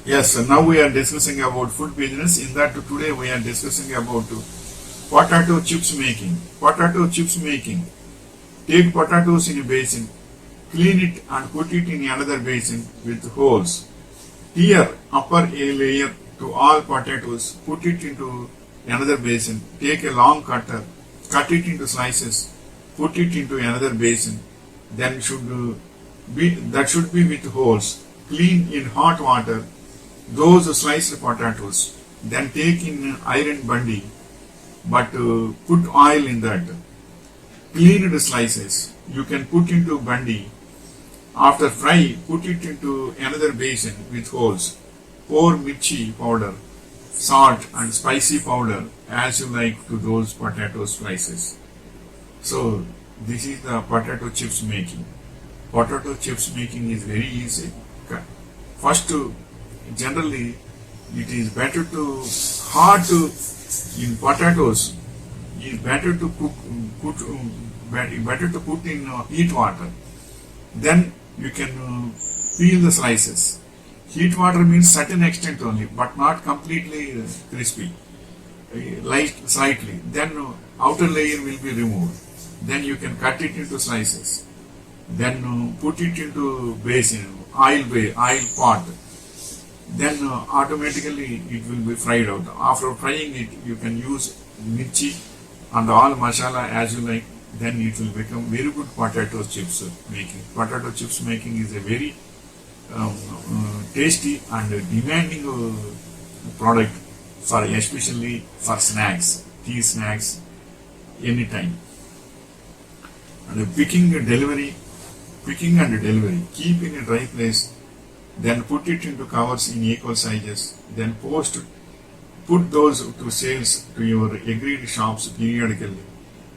Yes, now we are discussing about food business. In that today we are discussing about potato chips making. Potato chips making. Take potatoes in a basin, clean it and put it in another basin with holes. Tear upper a layer to all potatoes, put it into another basin. Take a long cutter, cut it into slices, put it into another basin. Then should be with holes. Clean in hot water those sliced potatoes. Then take in iron bandi, but put oil in that. Cleaned slices you can put into bandi. After fry, put it into another basin with holes. Pour mirchi powder, salt and spicy powder as you like to those potato slices. So this is the potato chips making. Potato chips making is very easy. First, generally, it is better to hot in potatoes. It is better to better to put in heat water. Then you can peel the slices. Heat water means certain extent only, but not completely crispy. Light slightly. Then outer layer will be removed. Then you can cut it into slices. Then put it into basin, oil pot. Then automatically it will be fried out. After frying it, you can use mirchi and all masala as you like. Then it will become very good potato chips making. Potato chips making is a very tasty and demanding product for especially for snacks, tea snacks, anytime. And picking and delivery, keep in a dry place. Then put it into covers in equal sizes. Then put those to sales to your agreed shops periodically.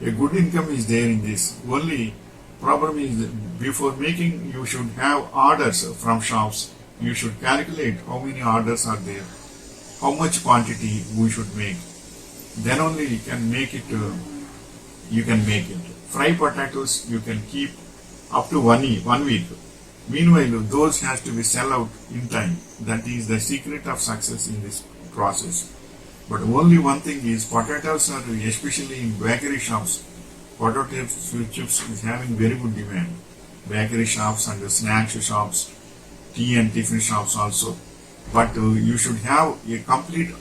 A good income is there in this. Only problem is before making you should have orders from shops. You should calculate how many orders are there, how much quantity we should make. Then only you can make it. Fry potatoes you can keep up to 1 week. Meanwhile, those has to be sell out in time. That is the secret of success in this process. But only one thing is potatoes are, especially in bakery shops, potato chips is having very good demand. Bakery shops and snacks shops, tea and tiffin shops also. But you should have a complete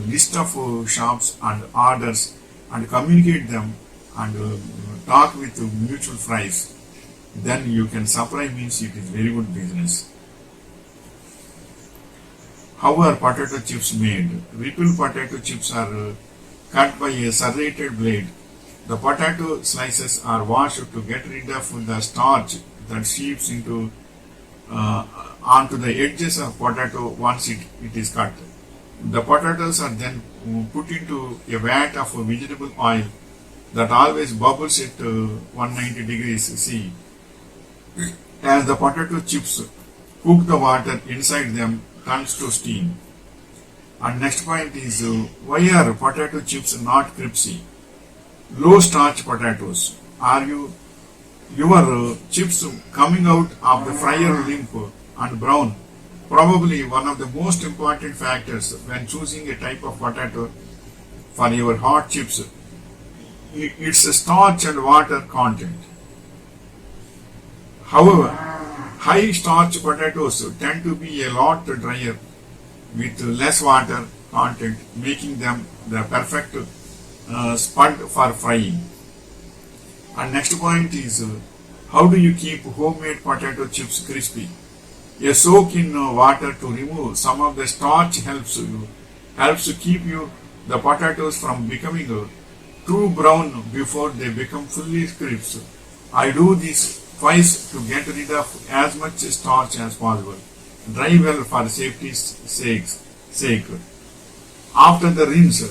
list of shops and orders and communicate them and talk with mutual friends. Then you can supply means it is very good business. How are potato chips made? Ripple potato chips are cut by a serrated blade. The potato slices are washed to get rid of the starch that seeps onto the edges of potato once it is cut. The potatoes are then put into a vat of vegetable oil that always bubbles at 190 degrees C. As the potato chips cook, the water inside them turns to steam. And next point is why are potato chips not crispy? Low starch potatoes. Are your chips coming out of the fryer limp and brown? Probably one of the most important factors when choosing a type of potato for your hot chips. It's starch and water content. However, high starch potatoes tend to be a lot drier with less water content, making them the perfect spud for frying. And next point is how do you keep homemade potato chips crispy? A soak in water to remove some of the starch helps to keep the potatoes from becoming too brown before they become fully crisp. I do this twice to get rid of as much starch as possible. Dry well for safety's sake. After the rinse,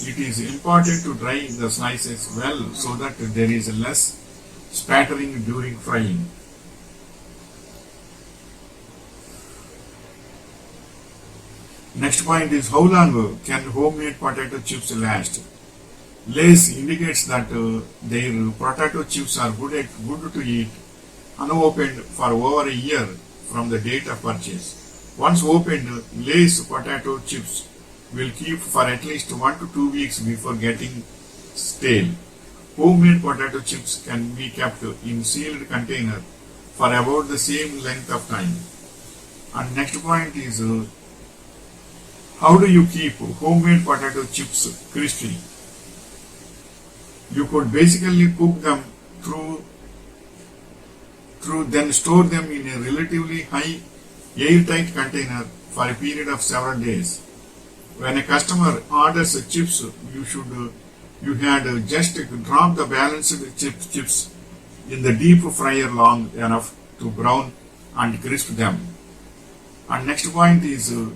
it is important to dry the slices well so that there is less spattering during frying. Next point is how long can homemade potato chips last? Lays indicates that their potato chips are good to eat unopened for over a year from the date of purchase. Once opened, Lay's potato chips will keep for at least 1 to 2 weeks before getting stale. Homemade potato chips can be kept in sealed container for about the same length of time. And next point is how do you keep homemade potato chips crispy? You could basically cook them through then store them in a relatively high airtight container for a period of several days. When a customer orders chips, you had just drop the balanced chips in the deep fryer long enough to brown and crisp them. And next point is, do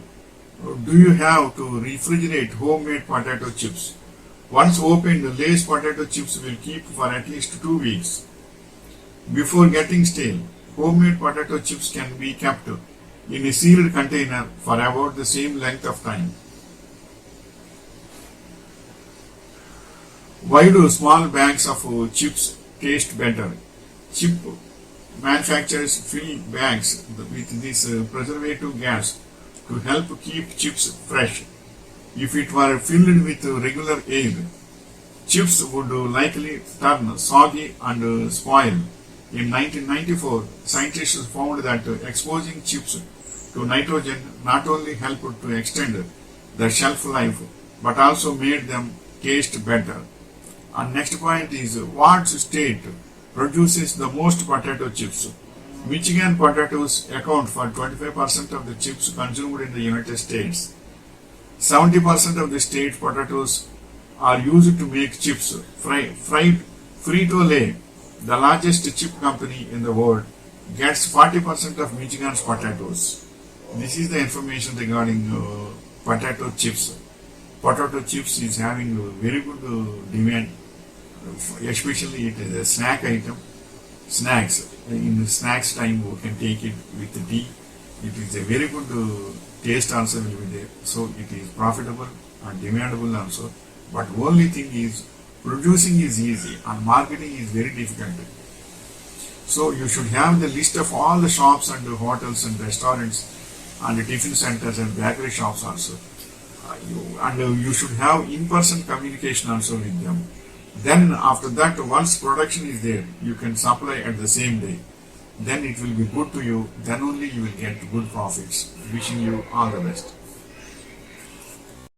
you have to refrigerate homemade potato chips? Once opened, Lay's potato chips will keep for at least 2 weeks before getting stale. Homemade potato chips can be kept in a sealed container for about the same length of time. Why do small bags of chips taste better? Chip manufacturers fill bags with this preservative gas to help keep chips fresh. If it were filled with regular air, chips would likely turn soggy and spoil. In 1994, scientists found that exposing chips to nitrogen not only helped to extend their shelf life but also made them taste better. And next point is, what state produces the most potato chips? Michigan potatoes account for 25% of the chips consumed in the United States. 70% of the state potatoes are used to make chips. Frito-Lay, the largest chip company in the world, gets 40% of Michigan's potatoes. This is the information regarding potato chips. Potato chips is having a very good demand, especially it is a snack item. Snacks, in snacks time we can take it with tea. It is a very good taste also will be there. So it is profitable and demandable also. But only thing is, producing is easy and marketing is very difficult. So you should have the list of all the shops and the hotels and restaurants and the tiffin centers and bakery shops also. You should have in-person communication also with them. Then after that, once production is there, you can supply at the same day. Then it will be good to you. Then only you will get good profits. Wishing you all the best.